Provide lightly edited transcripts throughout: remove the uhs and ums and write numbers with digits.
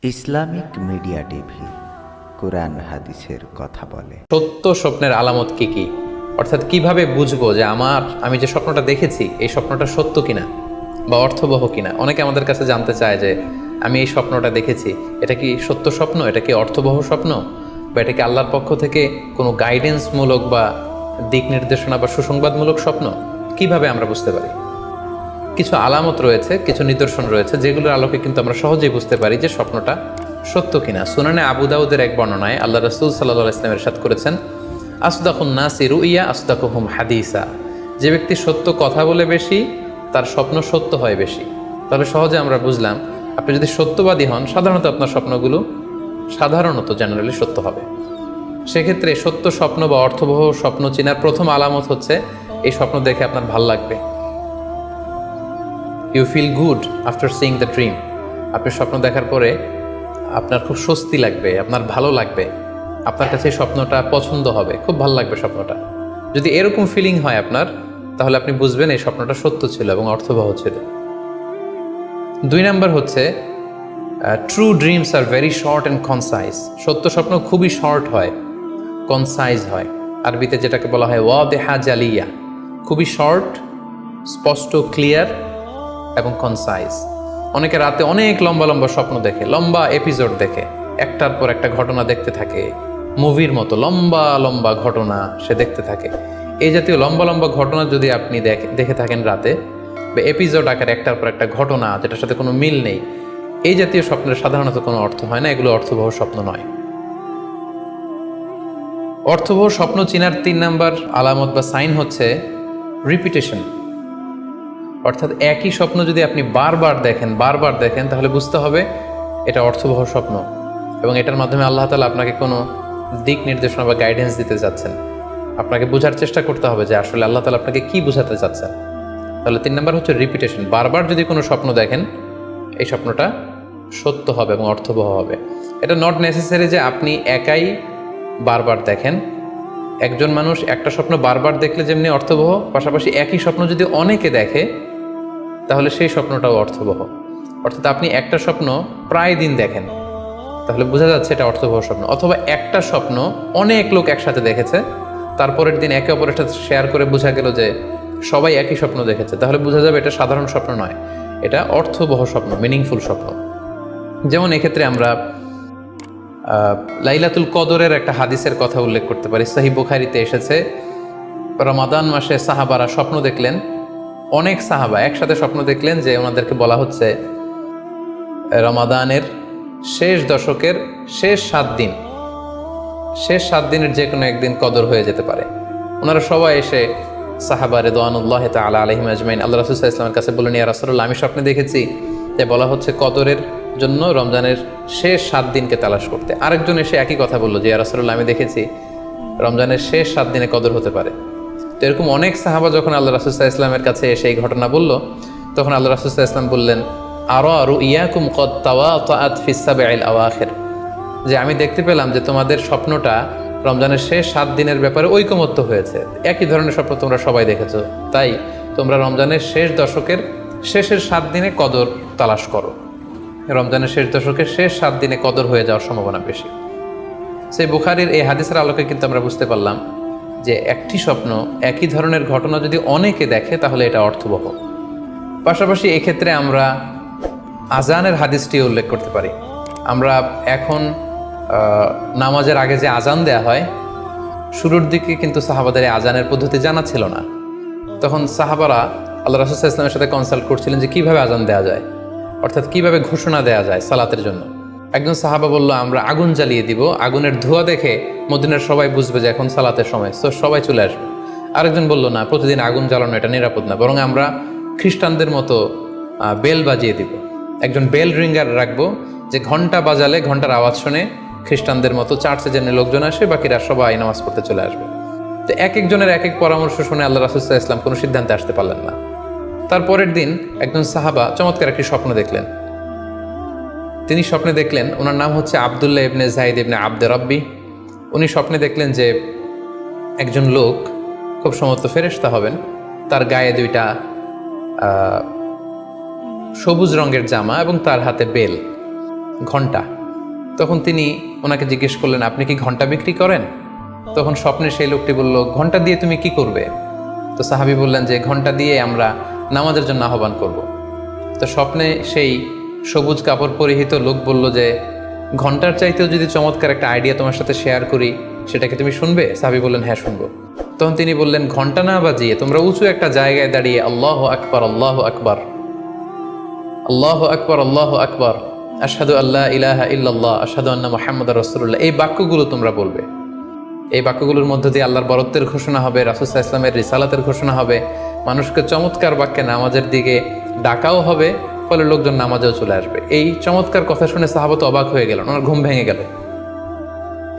Islamic media TV কোরআন হাদিসের কথা বলে। সত্য স্বপ্নের আলামত কি কি, অর্থাৎ কিভাবে বুঝবো যে আমি যে স্বপ্নটা দেখেছি এই স্বপ্নটা সত্য কিনা বা অর্থবহ কিনা। অনেকে আমাদের কাছে জানতে চায় যে আমি এই স্বপ্নটা দেখেছি, এটা কি সত্য স্বপ্ন, এটা কি অর্থবহ স্বপ্ন, বা এটা কি আল্লাহর পক্ষ থেকে কোনো গাইডেন্সমূলক বা দিক নির্দেশনা বা সুসংবাদমূলক স্বপ্ন। কিভাবে আমরা বুঝতে পারি? কিছু আলামত রয়েছে, কিছু নিদর্শন রয়েছে যেগুলোর আলোকে কিন্তু আমরা সহজেই বুঝতে পারি যে স্বপ্নটা সত্য কিনা। সুনানে আবু দাউদের এক বর্ণনায় আল্লাহ রাসূল সাল্লাল্লাহু আলাইহি ওয়াসাল্লাম ইরশাদ করেছেন, আসদাকুন নাসি রুইয়া আসদাকুহুম হাদিসা। যে ব্যক্তি সত্য কথা বলে বেশি, তার স্বপ্ন সত্য হয় বেশি। তাহলে সহজে আমরা বুঝলাম, আপনি যদি সত্যবাদী হন, সাধারণত আপনার স্বপ্নগুলো জেনারেলি সত্য হবে। সেক্ষেত্রে সত্য স্বপ্ন বা অর্থবহ স্বপ্ন চেনার প্রথম আলামত হচ্ছে, এই স্বপ্ন দেখে আপনার ভাল লাগবে। You feel good after seeing the dream. আপনি স্বপ্ন দেখার পরে আপনার খুব স্বস্তি লাগবে, আপনার ভালো লাগবে, আপনার কাছে স্বপ্নটা পছন্দ হবে, খুব ভালো লাগবে স্বপ্নটা। যদি এরকম ফিলিং হয় আপনার, তাহলে আপনি বুঝবেন এই স্বপ্নটা সত্য ছিল এবং অর্থবহ ছিল। 2 নাম্বার হচ্ছে, true dreams are very short and concise. সত্য স্বপ্ন খুবই শর্ট হয়, কনসাইজ হয়। আরবিতে যেটাকে বলা হয় ওয়াদেহা জালিয়া, খুবই শর্ট, স্পষ্ট, ক্লিয়ার এবং কনসাইজ। অনেকে রাতে অনেক লম্বা লম্বা স্বপ্ন দেখে, লম্বা এপিসোড দেখে, একটার পর একটা ঘটনা দেখতে থাকে, মুভির মতো লম্বা লম্বা ঘটনা সে দেখতে থাকে। এই জাতীয় লম্বা লম্বা ঘটনা যদি আপনি দেখে থাকেন রাতে, বা এপিসোড আকারে একটার পর একটা ঘটনা যেটার সাথে কোনো মিল নেই, এই জাতীয় স্বপ্নের সাধারণত কোনো অর্থ হয় না, এগুলো অর্থবহ স্বপ্ন নয়। অর্থবহ স্বপ্ন চিনার 3 নাম্বার আলামত বা সাইন হচ্ছে রিপিটেশন। অর্থাৎ একই স্বপ্ন যদি আপনি বারবার দেখেন তাহলে বুঝতে হবে এটা অর্থবহ স্বপ্ন, এবং এটার মাধ্যমে আল্লাহ তাআলা আপনাকে কোনো দিক নির্দেশনা বা গাইডেন্স দিতে যাচ্ছেন। আপনাকে বোঝার চেষ্টা করতে হবে যে আসলে আল্লাহ তাআলা আপনাকে কি বোঝাতে চাচ্ছেন। তাহলে 3 নাম্বার হচ্ছে রিপিটেশন। বারবার যদি কোনো স্বপ্ন দেখেন, এই স্বপ্নটা সত্য হবে এবং অর্থবহ হবে। এটা নট নেসেসারি যে আপনি একাই বারবার দেখেন। একজন মানুষ একটা স্বপ্ন বারবার দেখলে যেমনি অর্থবহ, পাশাপাশি একই স্বপ্ন যদি অনেকে দেখে তাহলে সেই স্বপ্নটাও অর্থবহ। অর্থাৎ আপনি একটা স্বপ্ন প্রায় দিন দেখেন, তাহলে বোঝা যাচ্ছে এটা অর্থবহ স্বপ্ন। অথবা একটা স্বপ্ন অনেক লোক একসাথে দেখেছে, তারপরের দিন একে অপরের সাথে শেয়ার করে বোঝা গেল যে সবাই একই স্বপ্ন দেখেছে, তাহলে বোঝা যাবে এটা সাধারণ স্বপ্ন নয়, এটা অর্থবহ স্বপ্ন, মিনিংফুল স্বপ্ন। যেমন এক্ষেত্রে আমরা লাইলাতুল কদরের একটা হাদিসের কথা উল্লেখ করতে পারি। সহিহ বুখারীতে এসেছে, রমাদান মাসে সাহাবারা স্বপ্ন দেখলেন, অনেক সাহাবা একসাথে স্বপ্ন দেখলেন যে ওনাদেরকে বলা হচ্ছে রমাদানের শেষ দশকের শেষ 7 দিনের যে কোনো একদিন কদর হয়ে যেতে পারে। ওনারা সবাই এসে সাহাবা রিদওয়ানুল্লাহ তাআলা আলাইহিম আজমাইন আল্লাহ রাসূল সাল্লাল্লাহু আলাইহি ওয়াসাল্লামের কাছে বললেন, ইয়া রাসূলুল্লাহ, আমি স্বপ্নে দেখেছি যে বলা হচ্ছে কদরের জন্য রমজানের শেষ 7 দিনকে তালাশ করতে। আরেকজন এসে একই কথা বললো যে, ইয়া রাসূলুল্লাহ, আমি দেখেছি রমজানের শেষ 7 দিনে কদর হতে পারে। তো এরকম অনেক সাহাবা যখন আল্লাহ রাসূল সাল্লাল্লাহু আলাইহি ওয়াসাল্লামের কাছে এসে এই ঘটনা বলল, তখন আল্লাহ রাসূল সাল্লাল্লাহু আলাইহি ওয়াসাল্লাম বললেন, আরা রুইয়াকুম কদ তাওয়াতাআত ফিস সাবঈল আওয়াখির, যে আমি দেখতে পেলাম যে তোমাদের স্বপ্নটা রমজানের শেষ 7 দিনের ব্যাপারে ঐকমত্য হয়েছে। একই ধরনের স্বপ্ন তোমরা সবাই দেখেছো, তাই তোমরা রমজানের শেষ দশকের শেষের 7 দিনে কদর তালাশ করো। রমজানের শেষ দশকের শেষ 7 দিনে কদর হয়ে যাওয়ার সম্ভাবনা বেশি। সেই বুখারীর এই হাদিসের আলোকে কিন্তু আমরা বুঝতে পারলাম যে একটি স্বপ্ন, একই ধরনের ঘটনা যদি অনেকে দেখে তাহলে এটা অর্থবহ। পাশাপাশি এক্ষেত্রে আমরা আজানের হাদিসটি উল্লেখ করতে পারি। আমরা এখন নামাজের আগে যে আজান দেয়া হয়, শুরুর দিকে কিন্তু সাহাবাদের এই আজানের পদ্ধতি জানা ছিল না। তখন সাহাবারা আল্লাহ রাসূল সাল্লাল্লাহু আলাইহি ওয়াসাল্লামের সাথে কনসাল্ট করছিলেন যে কিভাবে আজান দেওয়া যায়, অর্থাৎ কিভাবে ঘোষণা দেওয়া যায় সালাতের জন্য। একজন সাহাবা বলল, আমরা আগুন জ্বালিয়ে দিব, আগুনের ধোঁয়া দেখে মদিনার সবাই বুঝবে যে এখন সালাতের সময়, তো সবাই চলে আসবে। আরেকজন বলল, না, প্রতিদিন আগুন জ্বালানো এটা নিরাপদ না, বরং আমরা খ্রিস্টানদের মতো বেল বাজিয়ে দিব। একজন বেল রিঙ্গার রাখবো, যে ঘন্টা বাজালে ঘন্টার আওয়াজ শুনে খ্রিস্টানদের মতো চার্চে যেন লোকজন আসে, বাকিরা সবাই নামাজ পড়তে চলে আসবে। তো এক একজনের এক এক পরামর্শ শুনে আল্লাহ রাসূল সাল্লাল্লাহু আলাইহি ওয়াসাল্লাম কোনো সিদ্ধান্তে আসতে পারলেন না। তারপরের দিন একজন সাহাবা চমৎকার একটি স্বপ্ন দেখলেন। তিনি স্বপ্নে দেখলেন, ওনার নাম হচ্ছে আব্দুল্লাহ ইবনে যায়েদ ইবনে আব্দে রব্বি। উনি স্বপ্নে দেখলেন যে একজন লোক, খুব সম্ভবত ফেরেশতা হবেন, তার গায়ে 2টা সবুজ রঙের জামা এবং তার হাতে বেল। ঘন্টা। তখন তিনি ওনাকে জিজ্ঞেস করলেন, আপনি কি ঘন্টা বিক্রি করেন? তখন স্বপ্নে সেই লোকটি বলল, ঘন্টা দিয়ে তুমি কি করবে? তো সাহাবী বললেন যে ঘন্টা দিয়ে আমরা নামাজের জন্য আহ্বান করব। তো স্বপ্নে সেই সবুজ কাপড় পরিহিত লোক বলল যে ঘন্টার চাইতেও যদি চমৎকার একটা আইডিয়া তোমার সাথে শেয়ার করি, সেটাকে তুমি শুনবে? সাহাবী বললেন, হ্যাঁ শুনবো। তখন তিনি বললেন, ঘন্টা না বাজিয়ে তোমরা উঁচু একটা জায়গায় দাঁড়িয়ে আল্লাহু আকবার, আল্লাহু আকবার, আল্লাহু আকবার, আল্লাহু আকবার, আশহাদু আল্লা ইলাহা ইল্লাল্লাহ, আশহাদু আন্না মুহাম্মাদুর রাসূলুল্লাহ, এই বাক্যগুলো তোমরা বলবে। এই বাক্যগুলোর মধ্য দিয়ে আল্লাহর বরত্বের ঘোষণা হবে, রাসূল সাল্লাল্লাহু আলাইহি ওয়াসাল্লামের রিসালাতের ঘোষণা হবে, মানুষকে চমৎকার বাক্যে নামাজের দিকে ডাকাও হবে, ফলে লোকজন নামাজেও চলে আসবে। এই চমৎকার কথা শুনে সাহাবা তো অবাক হয়ে গেলেন, ওনার ঘুম ভেঙে গেল।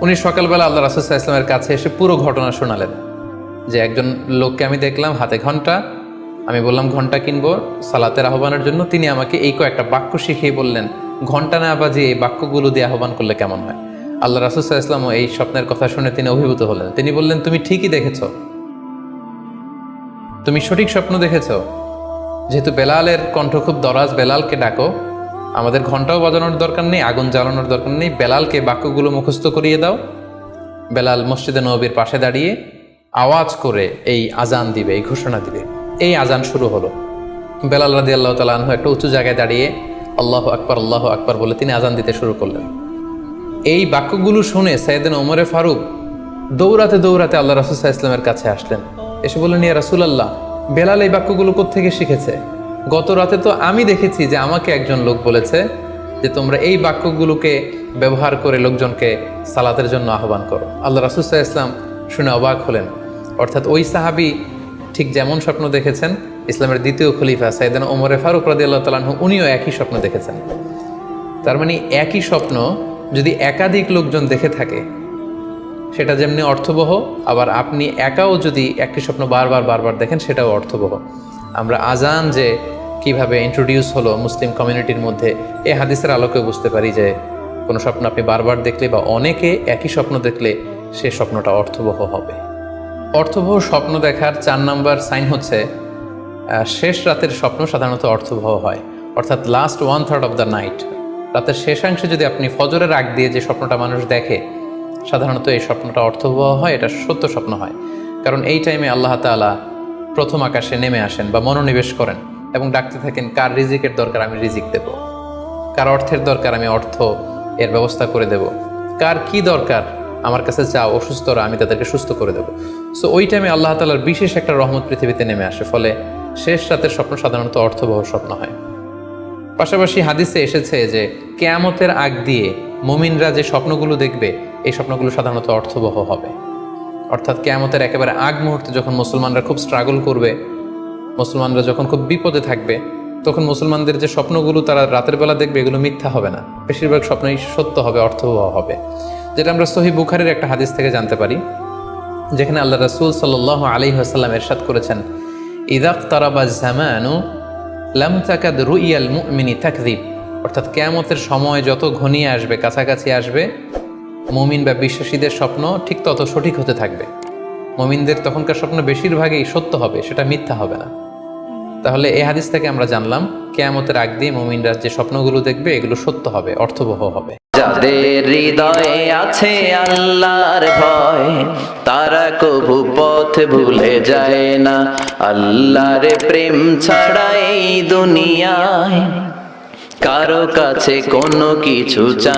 উনি সকালবেলা আল্লাহ রাসূল সাল্লাল্লাহু আলাইহি ওয়াসাল্লামের কাছে এসে পুরো ঘটনা শোনালেন যে একজন লোককে আমি দেখলাম হাতে ঘন্টা, আমি বললাম ঘন্টা কিনবো সালাতের আহ্বানের জন্য, তিনি আমাকে এই কয়েকটা বাক্য শিখিয়ে বললেন ঘন্টা না বাজিয়ে এই বাক্যগুলো দিয়ে আহ্বান করলে কেমন হয়। আল্লাহ রাসূল সাল্লাল্লাহু আলাইহি ওয়াসাল্লাম এই স্বপ্নের কথা শুনে তিনি অভিভূত হলেন। তিনি বললেন, তুমি ঠিকই দেখেছ, তুমি সঠিক স্বপ্ন দেখেছ। যেহেতু বেলালের কণ্ঠ খুব দরাজ, বেলালকে ডাকো, আমাদের ঘন্টাও বাজানোর দরকার নেই, আগুন জ্বালানোর দরকার নেই, বেলালকে বাক্যগুলো মুখস্থ করিয়ে দাও। বেলাল মসজিদে নববীর পাশে দাঁড়িয়ে আওয়াজ করে এই আজান দিবে, এই ঘোষণা দিবে। এই আজান শুরু হলো। বেলাল রাদিয়াল্লাহু তাআলা আনহু একটা উঁচু জায়গায় দাঁড়িয়ে আল্লাহু আকবার, আল্লাহু আকবার বলে তিনি আজান দিতে শুরু করলেন। এই বাক্যগুলো শুনে সাইয়েদনা ওমরে ফারুক দৌড়াতে দৌড়াতে আল্লাহ রাসূল সাল্লাল্লাহু আলাইহি ওয়াসাল্লামের কাছে আসলেন। এসে বললেন, ইয়া রাসূলুল্লাহ, বেলাল এই বাক্যগুলো কোত্থেকে শিখেছে? গত রাতে তো আমি দেখেছি যে আমাকে একজন লোক বলেছে যে তোমরা এই বাক্যগুলোকে ব্যবহার করে লোকজনকে সালাতের জন্য আহ্বান করো। আল্লাহ রাসূল সাল্লাল্লাহু আলাইহি ওয়াসাল্লাম শুনে অবাক হলেন। অর্থাৎ ওই সাহাবী ঠিক যেমন স্বপ্ন দেখেছেন, ইসলামের দ্বিতীয় খলিফা সাইয়েদনা ওমরে ফারুক রাদিয়াল্লাহু তাআলা আনহু উনিও একই স্বপ্ন দেখেছেন। তার মানে একই স্বপ্ন যদি একাধিক লোকজন দেখে থাকে, সেটা যেমনি অর্থবহ, আবার আপনি একাও যদি একই স্বপ্ন বারবার বারবার দেখেন, সেটাও অর্থবহ। আমরা আজান যে কিভাবে ইন্ট্রোডিউস হলো মুসলিম কমিউনিটির মধ্যে, এই হাদিসের আলোকে বুঝতে পারি যে কোনো স্বপ্ন আপনি বারবার দেখলে বা অনেকে একই স্বপ্ন দেখলে সে স্বপ্নটা অর্থবহ হবে। অর্থবহ স্বপ্ন দেখার 4 নম্বর সাইন হচ্ছে শেষ রাতের স্বপ্ন সাধারণত অর্থবহ হয়। অর্থাৎ লাস্ট 1/3 অফ দ্য নাইট, রাতের শেষাংশে যদি আপনি ফজরের আগ দিয়ে যে স্বপ্নটা মানুষ দেখে, সাধারণত এই স্বপ্নটা অর্থবহ হয়, এটা সত্য স্বপ্ন হয়। কারণ এই টাইমে আল্লাহ তাআলা প্রথম আকাশে নেমে আসেন বা মনোনিবেশ করেন এবং ডাকতে থাকেন, কার রিজিকের দরকার আমি রিজিক দেব, কার অর্থের দরকার আমি অর্থ এর ব্যবস্থা করে দেব, কার কি দরকার আমার কাছে চাও, অসুস্থরা আমি তাদেরকে সুস্থ করে দেব। সো ওই টাইমে আল্লাহ তাআলার বিশেষ একটা রহমত পৃথিবীতে নেমে আসে, ফলে শেষ রাতের স্বপ্ন সাধারণত অর্থবহ স্বপ্ন হয়। পাশাপাশি হাদিসে এসেছে যে কিয়ামতের আগ দিয়ে মুমিনরা যে স্বপ্নগুলো দেখবে, এই স্বপ্নগুলো সাধারণত অর্থবহ হবে। অর্থাৎ কিয়ামতের একেবারে আগ মুহূর্তে যখন মুসলমানরা খুব স্ট্রাগল করবে, মুসলমানরা যখন খুব বিপদে থাকবে, তখন মুসলমানদের যে স্বপ্নগুলো তারা রাতের বেলা দেখবে, এগুলো মিথ্যা হবে না, বেশিরভাগ স্বপ্নই সত্য হবে, অর্থবহ হবে। যেটা আমরা সহিহ বুখারীর একটা হাদিস থেকে জানতে পারি, যেখানে আল্লাহ রাসূল সাল্লাল্লাহু আলাইহি ওয়াসাল্লাম ইরশাদ করেছেন, ইযা ইকতারাবাজ জামানু লাম তাকাদ রুইয়াল মুমিনি তাকযিব। অর্থাৎ কিয়ামতের সময় যত ঘনিয়ে আসবে, কাছাকাছি আসবে, মুমিন বা বিশ্বাসীদের স্বপ্ন ঠিক তত সঠিক হতে থাকবে। মুমিনদের তখনকার স্বপ্ন বেশিরভাগই সত্য হবে, সেটা মিথ্যা হবে না। তাহলে এই হাদিস থেকে আমরা জানলাম কিয়ামতের আগ দিয়ে মুমিনরা যে স্বপ্নগুলো দেখবে, এগুলো সত্য হবে, অর্থবহ হবে। যাদের হৃদয়ে আছে আল্লাহর ভয়, তারা কভু পথ ভুলে যায় না। আল্লাহর প্রেম ছাড়া এই দুনিয়ায় কারো কাছে কোনো কিছু চায়